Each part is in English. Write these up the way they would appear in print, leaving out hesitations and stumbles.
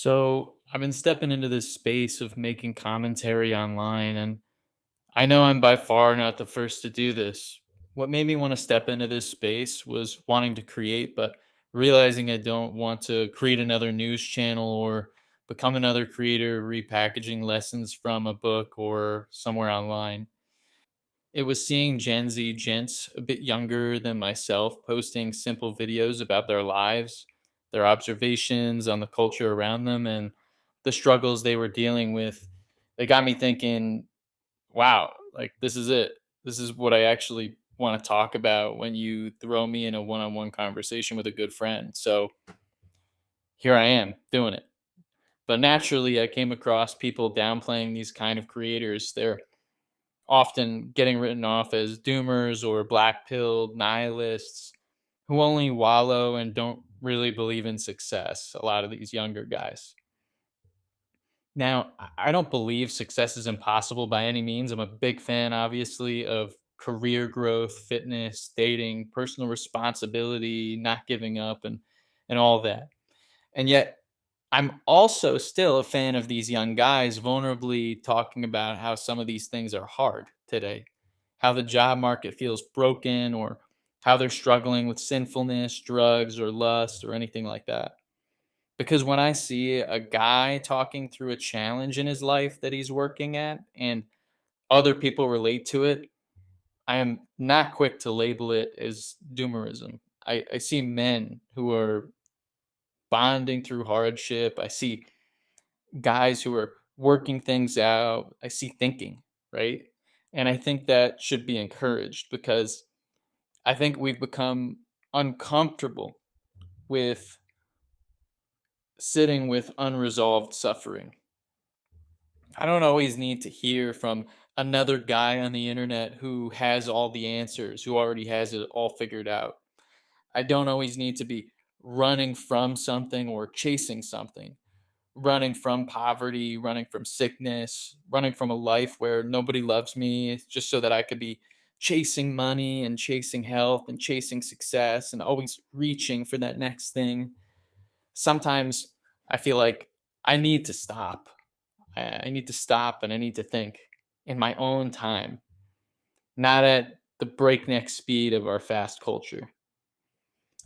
So I've been stepping into this space of making commentary online, and I know I'm by far not the first to do this. What made me want to step into this space was wanting to create, but realizing I don't want to create another news channel or become another creator repackaging lessons from a book or somewhere online. It was seeing Gen Z gents a bit younger than myself posting simple videos about their lives, their observations on the culture around them, and the struggles they were dealing with. They got me thinking, wow, like this is it. This is what I actually want to talk about when you throw me in a one on one conversation with a good friend. So here I am doing it. But naturally, I came across people downplaying these kind of creators. They're often getting written off as doomers or black pilled nihilists who only wallow and don't really believe in success. A lot of these younger guys. Now, I don't believe success is impossible by any means. I'm a big fan, obviously, of career growth, fitness, dating, personal responsibility, not giving up, and all that. And yet, I'm also still a fan of these young guys vulnerably talking about how some of these things are hard today, how the job market feels broken, or how they're struggling with sinfulness, drugs, or lust, or anything like that. Because when I see a guy talking through a challenge in his life that he's working at and other people relate to it, I am not quick to label it as doomerism. I see men who are bonding through hardship. I see guys who are working things out. I see thinking, right? And I think that should be encouraged because I think we've become uncomfortable with sitting with unresolved suffering. I don't always need to hear from another guy on the internet who has all the answers, who already has it all figured out. I don't always need to be running from something or chasing something, running from poverty, running from sickness, running from a life where nobody loves me just so that I could be chasing money and chasing health and chasing success and always reaching for that next thing. Sometimes I feel like I need to stop. I need to stop and I need to think in my own time, not at the breakneck speed of our fast culture.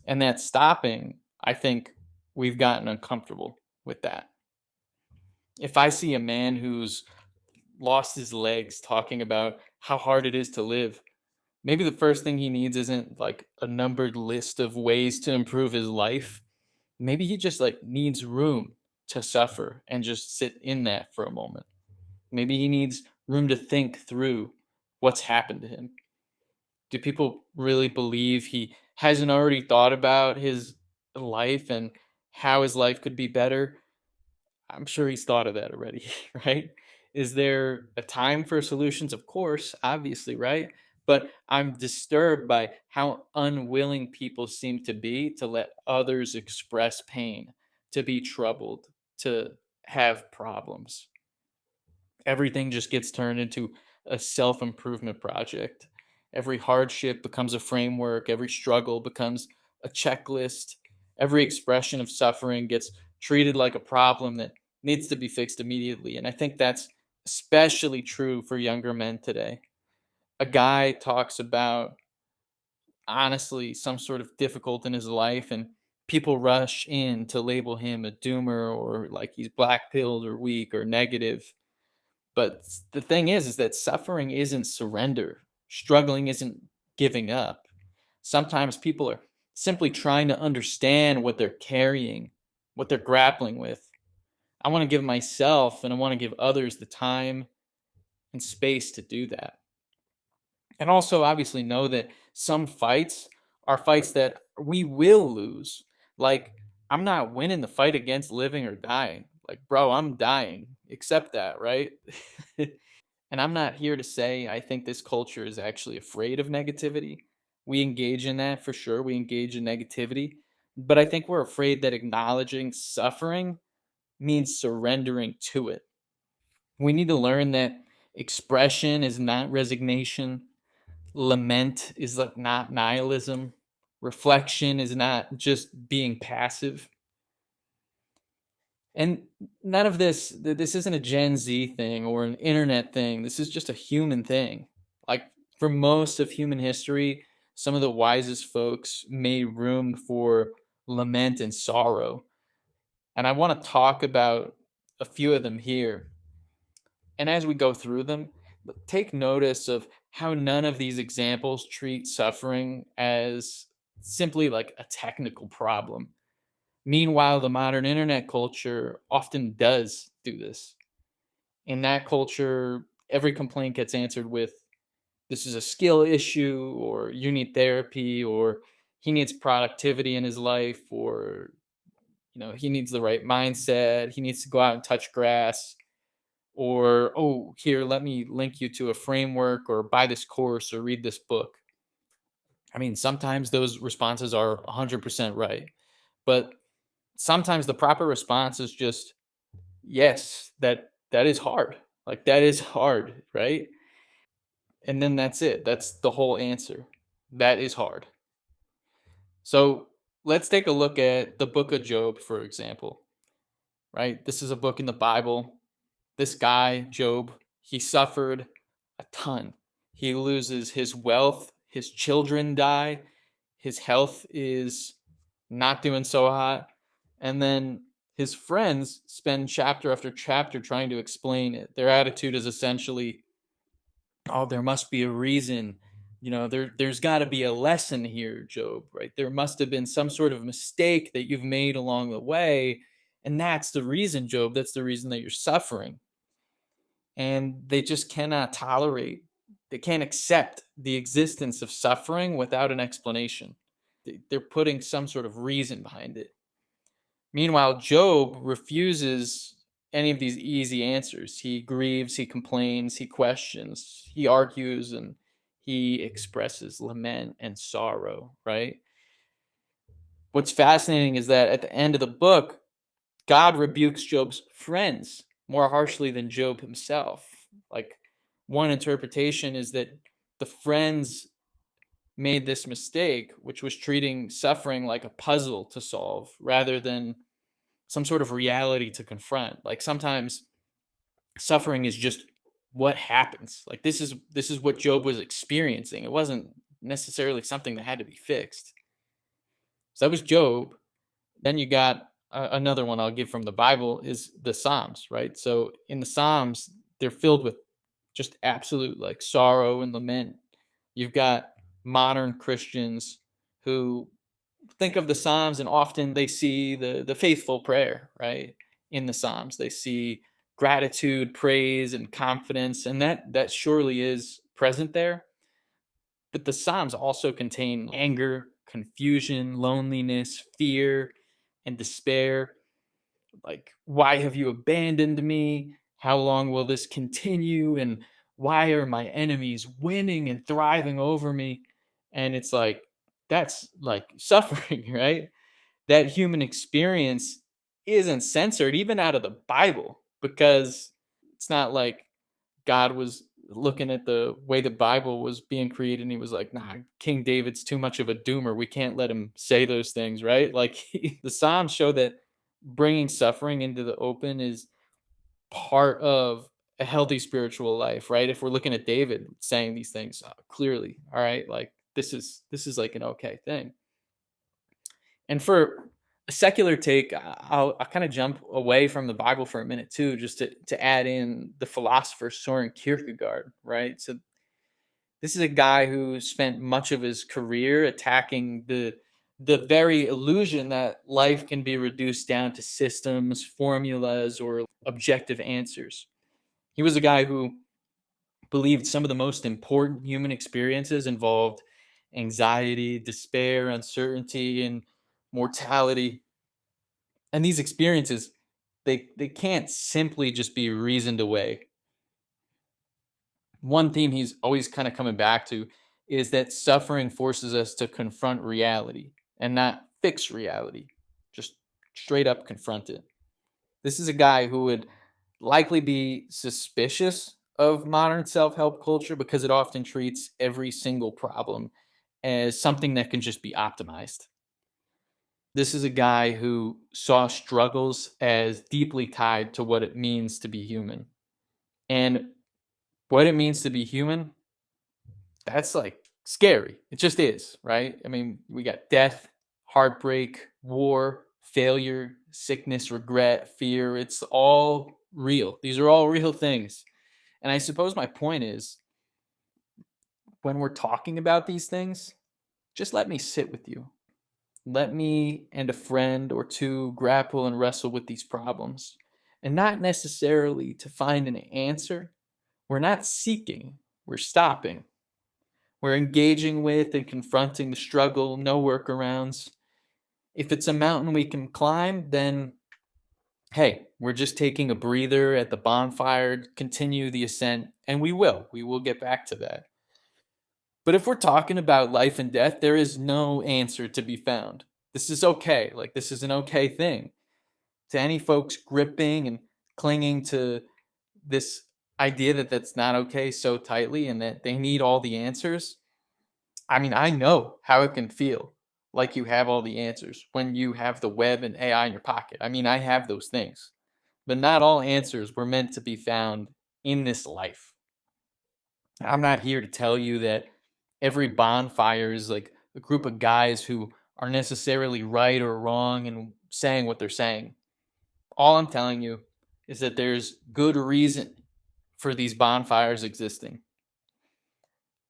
And that stopping, I think we've gotten uncomfortable with that. If I see a man who's lost his legs talking about how hard it is to live, maybe the first thing he needs isn't like a numbered list of ways to improve his life. Maybe he just like needs room to suffer and just sit in that for a moment. Maybe he needs room to think through what's happened to him. Do people really believe he hasn't already thought about his life and how his life could be better? I'm sure he's thought of that already, right? Is there a time for solutions? Of course, obviously, right? But I'm disturbed by how unwilling people seem to be to let others express pain, to be troubled, to have problems. Everything just gets turned into a self improvement project. Every hardship becomes a framework, every struggle becomes a checklist, every expression of suffering gets treated like a problem that needs to be fixed immediately. And I think that's especially true for younger men today. A guy talks about honestly some sort of difficult in his life, and people rush in to label him a doomer or like he's black pilled or weak or negative, but the thing is that suffering isn't surrender. Struggling isn't giving up. Sometimes people are simply trying to understand what they're carrying, what they're grappling with. I want to give myself and I want to give others the time and space to do that. And also, obviously, know that some fights are fights that we will lose. Like, I'm not winning the fight against living or dying. Like, bro, I'm dying. Accept that, right? And I'm not here to say I think this culture is actually afraid of negativity. We engage in that for sure. We engage in negativity. But I think we're afraid that acknowledging suffering means surrendering to it. We need to learn that expression is not resignation, lament is like not nihilism, reflection is not just being passive. And none of this isn't a Gen Z thing or an internet thing. This is just a human thing. Like for most of human history, some of the wisest folks made room for lament and sorrow. And I want to talk about a few of them here. And as we go through them, take notice of how none of these examples treat suffering as simply like a technical problem. Meanwhile, the modern internet culture often does do this. In that culture, every complaint gets answered with, this is a skill issue, or you need therapy, or he needs productivity in his life, or he needs the right mindset, he needs to go out and touch grass, or oh, here, let me link you to a framework, or buy this course, or read this book. I mean, sometimes those responses are 100% right, but sometimes the proper response is just, yes, that is hard. Like that is hard, right? And then that's it. That's the whole answer. That is hard. So let's take a look at the book of Job, for example, right? This is a book in the Bible. This guy, Job, he suffered a ton. He loses his wealth, his children die, his health is not doing so hot. And then his friends spend chapter after chapter trying to explain it. Their attitude is essentially, oh, there must be a reason. There's got to be a lesson here, Job, right? There must have been some sort of mistake that you've made along the way. And that's the reason, Job. That's the reason that you're suffering. And they just cannot tolerate, they can't accept the existence of suffering without an explanation. They're putting some sort of reason behind it. Meanwhile, Job refuses any of these easy answers. He grieves, he complains, he questions, he argues, and he expresses lament and sorrow, right? What's fascinating is that at the end of the book, God rebukes Job's friends more harshly than Job himself. Like, one interpretation is that the friends made this mistake, which was treating suffering like a puzzle to solve rather than some sort of reality to confront. Like sometimes suffering is just what happens. Like this is what Job was experiencing. It wasn't necessarily something that had to be fixed. So that was Job. Then you got another one I'll give from the Bible is the Psalms, right? So in the Psalms, they're filled with just absolute like sorrow and lament. You've got modern Christians who think of the Psalms and often they see the faithful prayer, right? In the Psalms, they see gratitude, praise, and confidence, and that surely is present there. But the Psalms also contain anger, confusion, loneliness, fear, and despair. Like, why have you abandoned me? How long will this continue? And why are my enemies winning and thriving over me? And it's like, that's like suffering, right? That human experience isn't censored even out of the Bible, because it's not like God was looking at the way the Bible was being created and he was like, nah, King David's too much of a doomer. We can't let him say those things, right? Like the Psalms show that bringing suffering into the open is part of a healthy spiritual life, right? If we're looking at David saying these things clearly, all right, like this is like an okay thing. And for a secular take, I'll kind of jump away from the Bible for a minute too, just to add in the philosopher Soren Kierkegaard, right? So this is a guy who spent much of his career attacking the very illusion that life can be reduced down to systems, formulas, or objective answers. He was a guy who believed some of the most important human experiences involved anxiety, despair, uncertainty, and mortality. And these experiences, they can't simply just be reasoned away. One theme he's always kind of coming back to is that suffering forces us to confront reality and not fix reality, just straight up confront it. This is a guy who would likely be suspicious of modern self help culture because it often treats every single problem as something that can just be optimized. This is a guy who saw struggles as deeply tied to what it means to be human. And what it means to be human, that's like scary. It just is, right? I mean, we got death, heartbreak, war, failure, sickness, regret, fear. It's all real. These are all real things. And I suppose my point is, when we're talking about these things, just let me sit with you. Let me and a friend or two grapple and wrestle with these problems. And not necessarily to find an answer. We're not seeking, we're stopping. We're engaging with and confronting the struggle, no workarounds. If it's a mountain we can climb, then hey, we're just taking a breather at the bonfire, continue the ascent, and we will. We will get back to that. But if we're talking about life and death, there is no answer to be found. This is okay. Like, this is an okay thing. To any folks gripping and clinging to this idea that that's not okay so tightly and that they need all the answers, I mean, I know how it can feel like you have all the answers when you have the web and AI in your pocket. I mean, I have those things, but not all answers were meant to be found in this life. I'm not here to tell you that every bonfire is like a group of guys who are necessarily right or wrong and saying what they're saying. All I'm telling you is that there's good reason for these bonfires existing.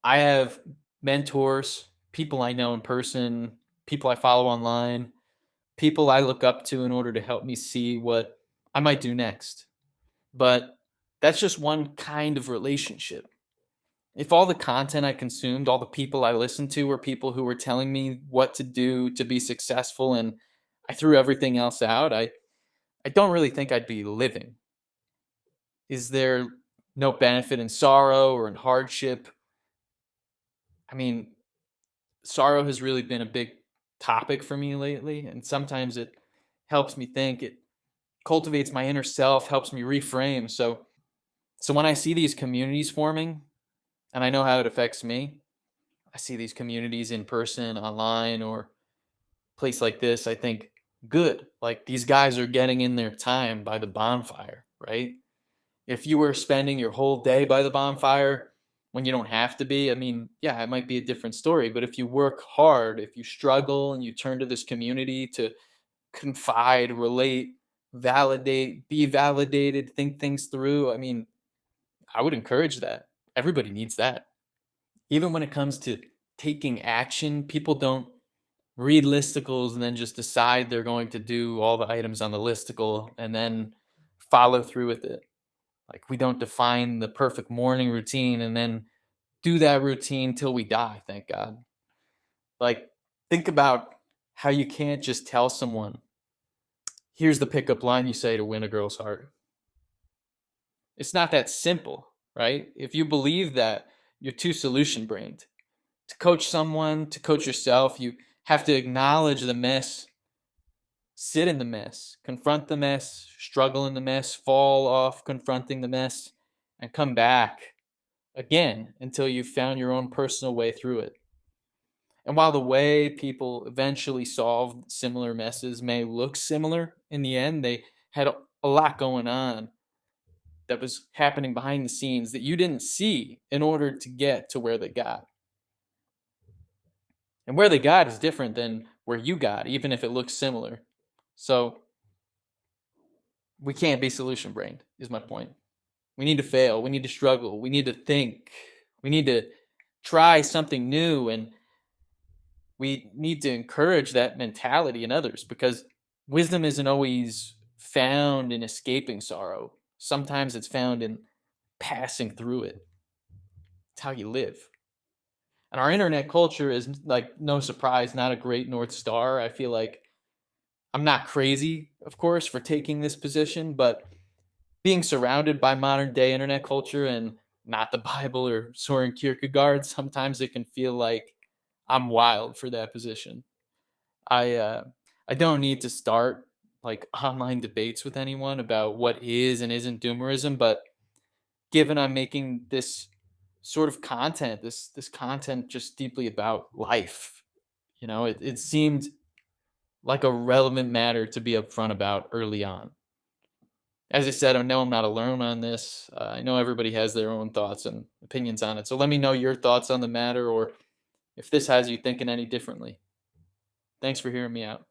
I have mentors, people I know in person, people I follow online, people I look up to in order to help me see what I might do next. But that's just one kind of relationship. If all the content I consumed, all the people I listened to were people who were telling me what to do to be successful and I threw everything else out, I don't really think I'd be living. Is there no benefit in sorrow or in hardship? I mean, sorrow has really been a big topic for me lately, and sometimes it helps me think. It cultivates my inner self, helps me reframe. So when I see these communities forming, and I know how it affects me, I see these communities in person, online, or place like this, I think, good. Like, these guys are getting in their time by the bonfire, right? If you were spending your whole day by the bonfire when you don't have to be, I mean, yeah, it might be a different story. But if you work hard, if you struggle and you turn to this community to confide, relate, validate, be validated, think things through, I mean, I would encourage that. Everybody needs that. Even when it comes to taking action, people don't read listicles and then just decide they're going to do all the items on the listicle and then follow through with it. Like, we don't define the perfect morning routine and then do that routine till we die, thank God. Like, think about how you can't just tell someone, here's the pickup line you say to win a girl's heart. It's not that simple, right? If you believe that, you're too solution brained. To coach someone, to coach yourself, you have to acknowledge the mess, sit in the mess, confront the mess, struggle in the mess, fall off confronting the mess, and come back again until you've found your own personal way through it. And while the way people eventually solved similar messes may look similar, in the end, they had a lot going on that was happening behind the scenes that you didn't see in order to get to where they got. And where they got is different than where you got, even if it looks similar. So we can't be solution brained, is my point. We need to fail. We need to struggle. We need to think. We need to try something new. And we need to encourage that mentality in others because wisdom isn't always found in escaping sorrow. Sometimes it's found in passing through it. It's how you live. And our internet culture is, like, no surprise, not a great North Star. I feel like I'm not crazy, of course, for taking this position, but being surrounded by modern day internet culture and not the Bible or Soren Kierkegaard, sometimes it can feel like I'm wild for that position. I uh, I don't need to start like online debates with anyone about what is and isn't doomerism, but given I'm making this sort of content, this content just deeply about life, it seemed like a relevant matter to be upfront about early on. As I said, I know I'm not alone on this. I know everybody has their own thoughts and opinions on it. So let me know your thoughts on the matter or if this has you thinking any differently. Thanks for hearing me out.